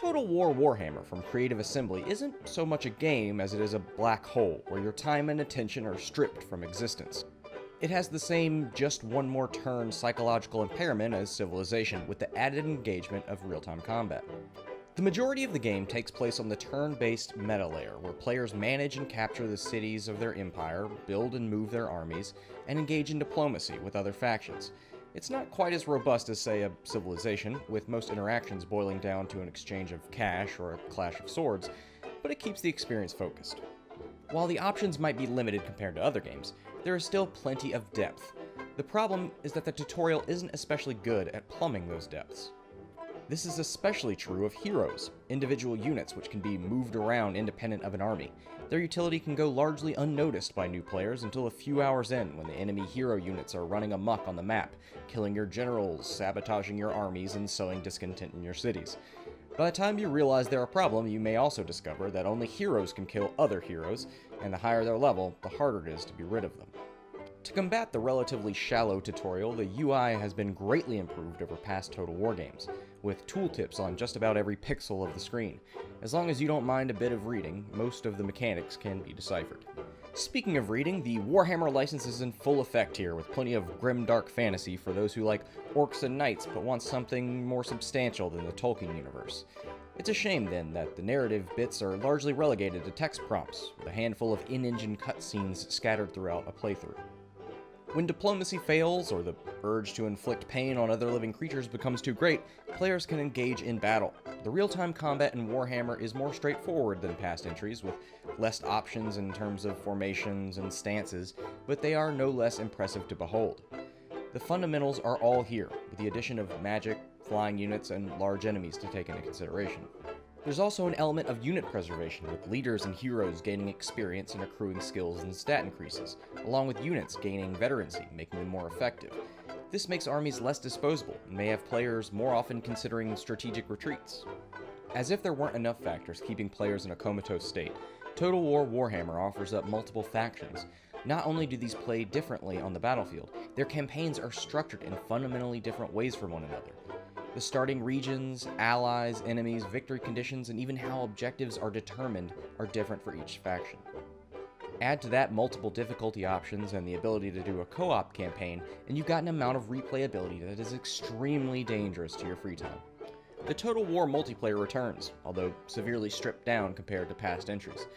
Total War Warhammer from Creative Assembly isn't so much a game as it is a black hole where your time and attention are stripped from existence. It has the same just one more turn psychological impairment as Civilization, with the added engagement of real-time combat. The majority of the game takes place on the turn-based meta layer, where players manage and capture the cities of their empire, build and move their armies, and engage in diplomacy with other factions. It's not quite as robust as, say, a Civilization, with most interactions boiling down to an exchange of cash or a clash of swords, but it keeps the experience focused. While the options might be limited compared to other games, there is still plenty of depth. The problem is that the tutorial isn't especially good at plumbing those depths. This is especially true of heroes, individual units which can be moved around independent of an army. Their utility can go largely unnoticed by new players until a few hours in, when the enemy hero units are running amok on the map, killing your generals, sabotaging your armies, and sowing discontent in your cities. By the time you realize they're a problem, you may also discover that only heroes can kill other heroes, and the higher their level, the harder it is to be rid of them. To combat the relatively shallow tutorial, the UI has been greatly improved over past Total War games, with tooltips on just about every pixel of the screen. As long as you don't mind a bit of reading, most of the mechanics can be deciphered. Speaking of reading, the Warhammer license is in full effect here, with plenty of grim-dark fantasy for those who like orcs and knights but want something more substantial than the Tolkien universe. It's a shame, then, that the narrative bits are largely relegated to text prompts, with a handful of in-engine cutscenes scattered throughout a playthrough. When diplomacy fails, or the urge to inflict pain on other living creatures becomes too great, players can engage in battle. The real-time combat in Warhammer is more straightforward than past entries, with less options in terms of formations and stances, but they are no less impressive to behold. The fundamentals are all here, with the addition of magic, flying units, and large enemies to take into consideration. There's also an element of unit preservation, with leaders and heroes gaining experience and accruing skills and stat increases, along with units gaining veterancy, making them more effective. This makes armies less disposable, and may have players more often considering strategic retreats. As if there weren't enough factors keeping players in a comatose state, Total War Warhammer offers up multiple factions. Not only do these play differently on the battlefield, their campaigns are structured in fundamentally different ways from one another. The starting regions, allies, enemies, victory conditions, and even how objectives are determined are different for each faction. Add to that multiple difficulty options and the ability to do a co-op campaign, and you've got an amount of replayability that is extremely dangerous to your free time. The Total War multiplayer returns, although severely stripped down compared to past entries.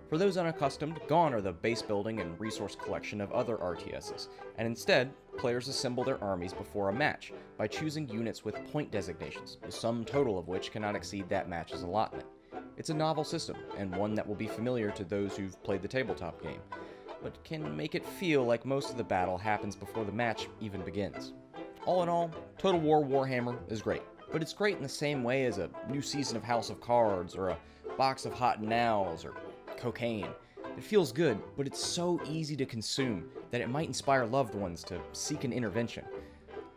For those unaccustomed, gone are the base building and resource collection of other RTSs, and instead, players assemble their armies before a match by choosing units with point designations, the sum total of which cannot exceed that match's allotment. It's a novel system, and one that will be familiar to those who've played the tabletop game, but can make it feel like most of the battle happens before the match even begins. All in all, Total War Warhammer is great. But it's great in the same way as a new season of House of Cards, or a box of Hot Nows, or cocaine. It feels good, but it's so easy to consume that it might inspire loved ones to seek an intervention.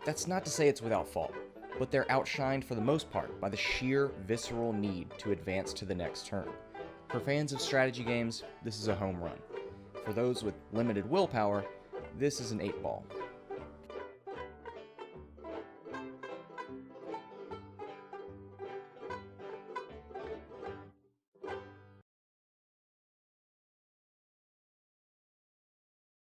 That's not to say it's without fault, but they're outshined for the most part by the sheer visceral need to advance to the next turn. For fans of strategy games, this is a home run. For those with limited willpower, this is an 8-ball.